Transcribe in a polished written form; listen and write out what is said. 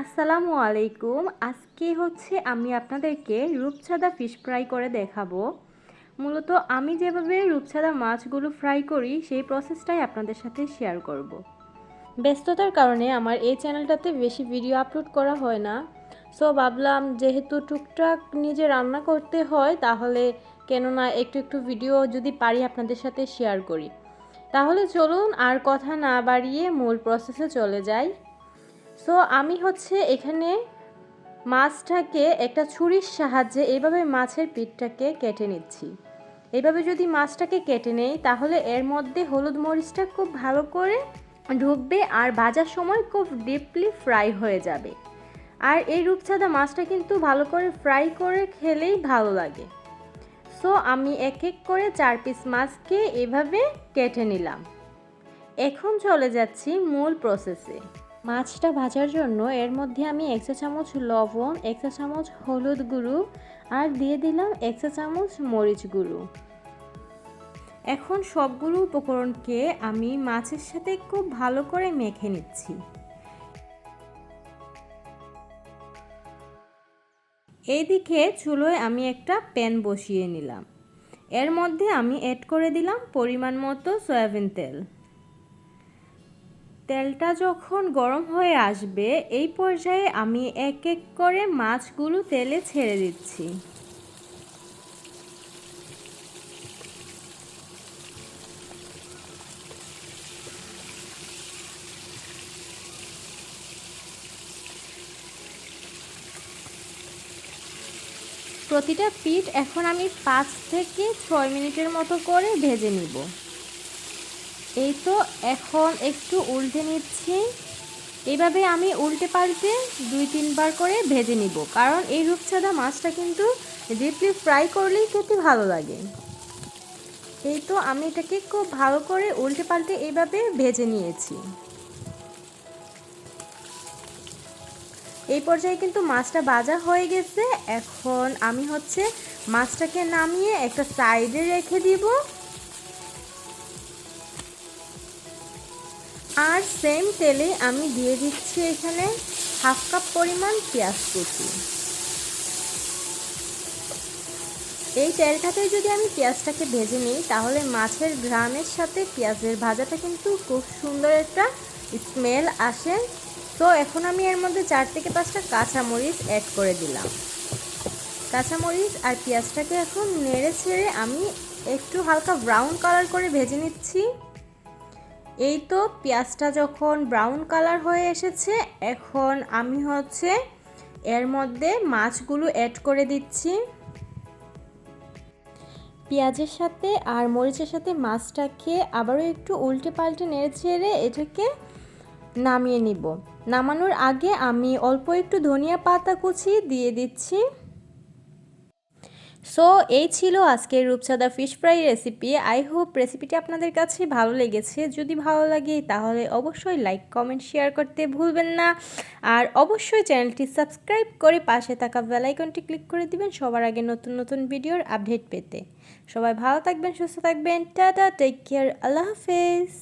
আসসালামু আলাইকুম। আজকে আমি আপনাদেরকে রূপচাঁদা ফিশ ফ্রাই করে দেখাবো। মূলত আমি যেভাবে রূপচাঁদা মাছগুলো ফ্রাই করি সেই প্রসেসটাই আপনাদের সাথে শেয়ার করব। ব্যস্ততার কারণে আমার এই চ্যানেলটাতে বেশি ভিডিও আপলোড করা হয় না। সো ভাবলাম যেহেতু টুকটাক নিজে রান্না করতে হয় তাহলে কেননা একটু ভিডিও যদি পারি আপনাদের সাথে শেয়ার করি। তাহলে চলুন আর কথা না বাড়িয়ে মূল প্রসেসে চলে যাই। সো আমি এখানে মাছটাকে একটা ছুরির সাহায্যে এইভাবে মাছের পিঠটাকে কেটে নিচ্ছি। এইভাবে যদি মাছটাকে কেটে নেই তাহলে এর মধ্যে হলুদ মরিচটা খুব ভালো করে ঢুকবে আর ভাজার সময় খুব ডিপলি ফ্রাই হয়ে যাবে। আর এই রূপচাঁদা মাছটা কিন্তু ভালো করে ফ্রাই করে খেলেই ভালো লাগে। সো আমি এক এক করে 4 পিস মাছকে এভাবে কেটে নিলাম। এখন চলে যাচ্ছি মূল প্রসেসে। মাছটা ভাজার জন্য এর মধ্যে আমি 1 চা চামচ লবণ, 1 চা চামচ হলুদ গুঁড়ো আর দিয়ে দিলাম 1 চা চামচ মরিচ গুঁড়ো। এখন সবগুলো উপকরণকে আমি মাছের সাথে খুব ভালো করে মেখে নিচ্ছি। এইদিকে চুলোয় আমি একটা প্যান বসিয়ে নিলাম। এর মধ্যে আমি অ্যাড করে দিলাম পরিমাণ মতো সয়াবিন তেল। তেলটা যখন গরম হয়ে আসবে এই পর্যায়ে আমি এক এক করে মাছগুলো তেলে ছেড়ে দিচ্ছি। প্রতিটা পিঠ এখন আমি 5 থেকে 6 মিনিটের মতো করে ভেজে নিব। এই তো এখন একটু উল্টে নিচ্ছি। এইভাবে আমি উল্টে পাল্টে 2-3 বার করে ভেজে নিব, কারণ এই রূপচাঁদা মাছটা কিন্তু ডিপলি ফ্রাই করলেই খেতে ভালো লাগে। এই তো আমি এটাকে খুব ভালো করে উল্টে পাল্টে এইভাবে ভেজে নিয়েছি। এই পর্যায়ে কিন্তু মাছটা ভাজা হয়ে গেছে। এখন আমি মাছটাকে নামিয়ে একটা সাইডে রেখে দিব। আর সেম তেলে আমি দিয়ে দিচ্ছি এখানে হাফ কাপ পরিমাণ পেঁয়াজ কুচি। এই তেলটাতে যদি আমি পেঁয়াজটাকে ভেজে নিই তাহলে মাছের ঘ্রাণের সাথে পেঁয়াজের ভাজাটা কিন্তু খুব সুন্দর একটা স্মেল আসে। তো এখন আমি এর মধ্যে 4 থেকে 5টা কাঁচামরিচ অ্যাড করে দিলাম। কাঁচামরিচ আর পেঁয়াজটাকে এখন নেড়ে ছেড়ে আমি একটু হালকা ব্রাউন কালার করে ভেজে নিচ্ছি। এই তো পেঁয়াজটা যখন ব্রাউন কালার হয়ে এসেছে এখন আমি এর মধ্যে মাছগুলো অ্যাড করে দিচ্ছি। পেঁয়াজের সাথে আর মরিচের সাথে মাছটাকে আবারও একটু উল্টে পাল্টে নেড়ে ছেড়ে এটাকে নামিয়ে নিব। নামানোর আগে আমি অল্প একটু ধনিয়া পাতা কুচি দিয়ে দিচ্ছি। সো এই ছিল আজকের রূপচাঁদা fish fry recipe. I hope রেসিপিটি আপনাদের কাছে ভালো লেগেছে। যদি ভালো লাগে তাহলে অবশ্যই লাইক কমেন্ট শেয়ার করতে ভুলবেন না। আর অবশ্যই চ্যানেলটি সাবস্ক্রাইব করে পাশে থাকা বেল আইকনটি ক্লিক করে দিবেন সবার আগে নতুন ভিডিওর আপডেট পেতে। সবাই ভালো থাকবেন, সুস্থ থাকবেন। টাটা, টেক কেয়ার, আল্লাহ হাফেজ।